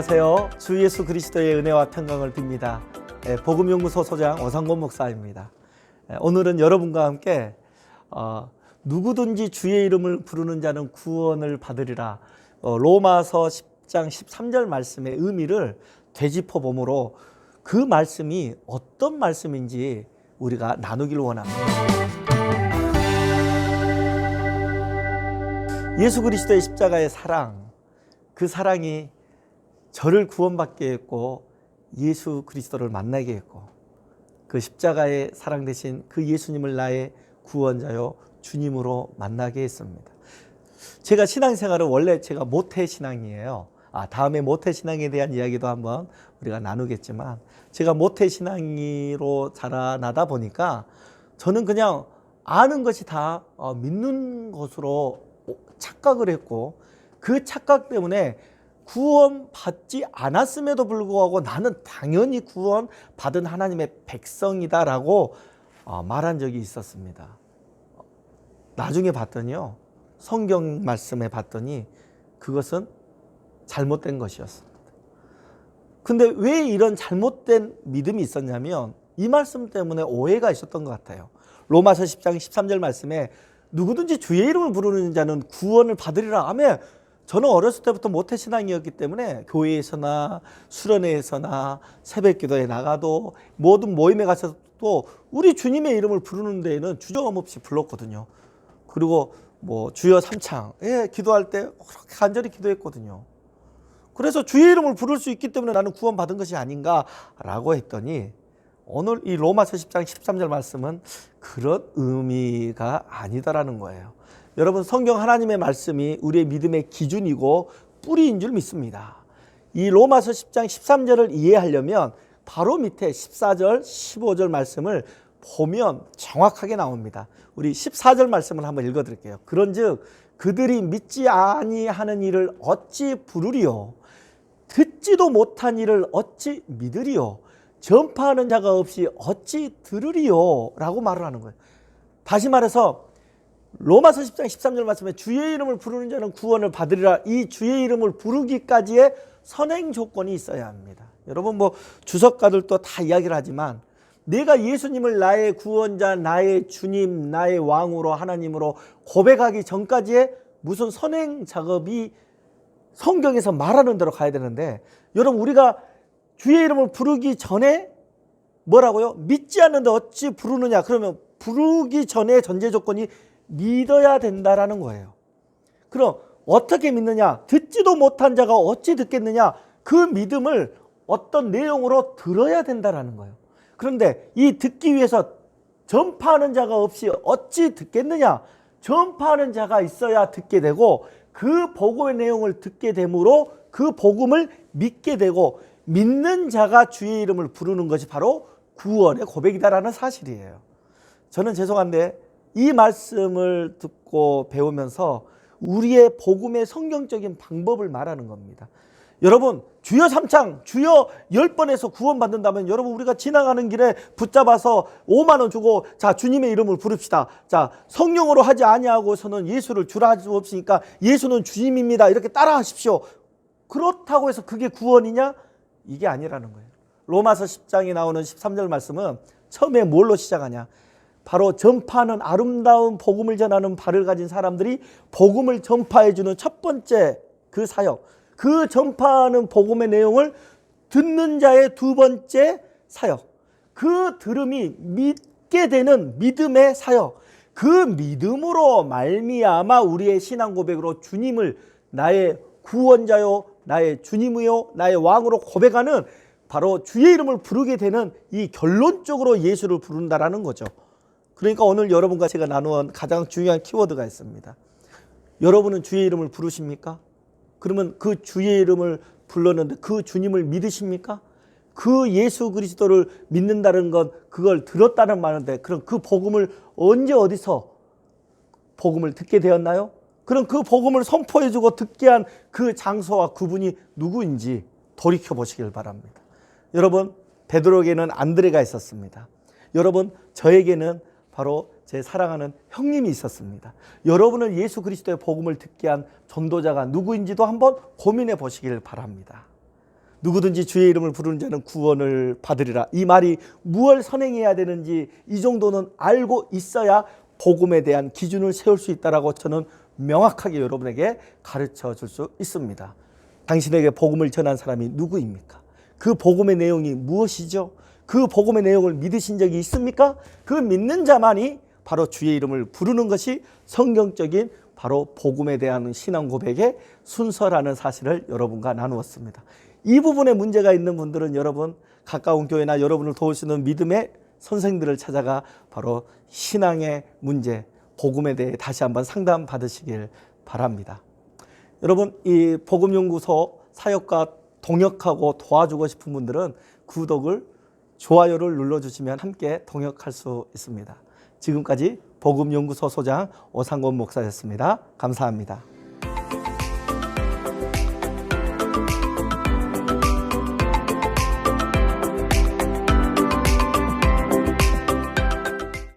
안녕하세요. 주 예수 그리스도의 은혜와 평강을 빕니다. 복음연구소 소장 오상곤 목사입니다. 오늘은 여러분과 함께 누구든지 주의 이름을 부르는 자는 구원을 받으리라, 로마서 10장 13절 말씀의 의미를 되짚어 보므로 그 말씀이 어떤 말씀인지 우리가 나누기를 원합니다. 예수 그리스도의 십자가의 사랑, 그 사랑이 저를 구원받게 했고 예수 그리스도를 만나게 했고, 그 십자가의 사랑 대신 그 예수님을 나의 구원자요 주님으로 만나게 했습니다. 제가 신앙생활은 원래 제가 모태신앙이에요. 다음에 모태신앙에 대한 이야기도 한번 우리가 나누겠지만, 제가 모태신앙으로 자라나다 보니까 저는 그냥 아는 것이 다 믿는 것으로 착각을 했고, 그 착각 때문에 구원받지 않았음에도 불구하고 나는 당연히 구원받은 하나님의 백성이다라고 말한 적이 있었습니다. 나중에 봤더니요, 성경 말씀에 봤더니 그것은 잘못된 것이었습니다. 근데 왜 이런 잘못된 믿음이 있었냐면, 이 말씀 때문에 오해가 있었던 것 같아요. 로마서 10장 13절 말씀에 누구든지 주의 이름을 부르는 자는 구원을 받으리라 하며, 저는 어렸을 때부터 모태신앙이었기 때문에 교회에서나 수련회에서나 새벽기도에 나가도 모든 모임에 가서도 우리 주님의 이름을 부르는 데에는 주저함 없이 불렀거든요. 그리고 주여 삼창 기도할 때 그렇게 간절히 기도했거든요. 그래서 주의 이름을 부를 수 있기 때문에 나는 구원받은 것이 아닌가라고 했더니, 오늘 이 로마서 10장 13절 말씀은 그런 의미가 아니다라는 거예요. 여러분, 성경 하나님의 말씀이 우리의 믿음의 기준이고 뿌리인 줄 믿습니다. 이 로마서 10장 13절을 이해하려면 바로 밑에 14절 15절 말씀을 보면 정확하게 나옵니다. 우리 14절 말씀을 한번 읽어드릴게요. 그런즉 그들이 믿지 아니하는 일을 어찌 부르리요? 듣지도 못한 일을 어찌 믿으리요? 전파하는 자가 없이 어찌 들으리요? 라고 말을 하는 거예요. 다시 말해서 로마서 10장 13절 말씀에 주의 이름을 부르는 자는 구원을 받으리라, 이 주의 이름을 부르기까지의 선행 조건이 있어야 합니다. 여러분, 주석가들도 다 이야기를 하지만, 내가 예수님을 나의 구원자, 나의 주님, 나의 왕으로 하나님으로 고백하기 전까지의 무슨 선행 작업이 성경에서 말하는 대로 가야 되는데, 여러분, 우리가 주의 이름을 부르기 전에 뭐라고요? 믿지 않는데 어찌 부르느냐? 그러면 부르기 전에 전제 조건이 믿어야 된다라는 거예요. 그럼 어떻게 믿느냐? 듣지도 못한 자가 어찌 듣겠느냐? 그 믿음을 어떤 내용으로 들어야 된다라는 거예요. 그런데 이 듣기 위해서 전파하는 자가 없이 어찌 듣겠느냐? 전파하는 자가 있어야 듣게 되고, 그 복음의 내용을 듣게 되므로 그 복음을 믿게 되고, 믿는 자가 주의 이름을 부르는 것이 바로 구원의 고백이다라는 사실이에요. 저는 죄송한데 이 말씀을 듣고 배우면서 우리의 복음의 성경적인 방법을 말하는 겁니다. 여러분, 주여 삼창, 주여 10번에서 구원받는다면, 여러분, 우리가 지나가는 길에 붙잡아서 5만 원 주고, 자, 주님의 이름을 부릅시다. 자, 성령으로 하지 아니하고서는 예수를 주라 할 수 없으니까 예수는 주님입니다, 이렇게 따라 하십시오. 그렇다고 해서 그게 구원이냐? 이게 아니라는 거예요. 로마서 10장에 나오는 13절 말씀은 처음에 뭘로 시작하냐? 바로 전파하는, 아름다운 복음을 전하는 발을 가진 사람들이 복음을 전파해주는 첫 번째 그 사역, 그 전파하는 복음의 내용을 듣는 자의 두 번째 사역, 그 들음이 믿게 되는 믿음의 사역, 그 믿음으로 말미암아 우리의 신앙 고백으로 주님을 나의 구원자요, 나의 주님이요, 나의 왕으로 고백하는, 바로 주의 이름을 부르게 되는, 이 결론적으로 예수를 부른다라는 거죠. 그러니까 오늘 여러분과 제가 나누는 가장 중요한 키워드가 있습니다. 여러분은 주의 이름을 부르십니까? 그러면 그 주의 이름을 불렀는데 그 주님을 믿으십니까? 그 예수 그리스도를 믿는다는 건 그걸 들었다는 말인데, 그럼 그 복음을 언제 어디서 복음을 듣게 되었나요? 그럼 그 복음을 선포해주고 듣게 한 그 장소와 그분이 누구인지 돌이켜 보시길 바랍니다. 여러분, 베드로에게는 안드레가 있었습니다. 여러분, 저에게는 바로 제 사랑하는 형님이 있었습니다. 여러분은 예수 그리스도의 복음을 듣게 한 전도자가 누구인지도 한번 고민해 보시길 바랍니다. 누구든지 주의 이름을 부르는 자는 구원을 받으리라. 이 말이 무엇을 선행해야 되는지 이 정도는 알고 있어야 복음에 대한 기준을 세울 수 있다라고 저는 명확하게 여러분에게 가르쳐 줄 수 있습니다. 당신에게 복음을 전한 사람이 누구입니까? 그 복음의 내용이 무엇이죠? 그 복음의 내용을 믿으신 적이 있습니까? 그 믿는 자만이 바로 주의 이름을 부르는 것이 성경적인 바로 복음에 대한 신앙 고백의 순서라는 사실을 여러분과 나누었습니다. 이 부분에 문제가 있는 분들은 여러분 가까운 교회나 여러분을 도울 수 있는 믿음의 선생들을 찾아가 바로 신앙의 문제, 복음에 대해 다시 한번 상담 받으시길 바랍니다. 여러분, 이 복음연구소 사역과 동역하고 도와주고 싶은 분들은 구독을, 좋아요를 눌러주시면 함께 동역할 수 있습니다. 지금까지 복음연구소 소장 오상권 목사였습니다. 감사합니다.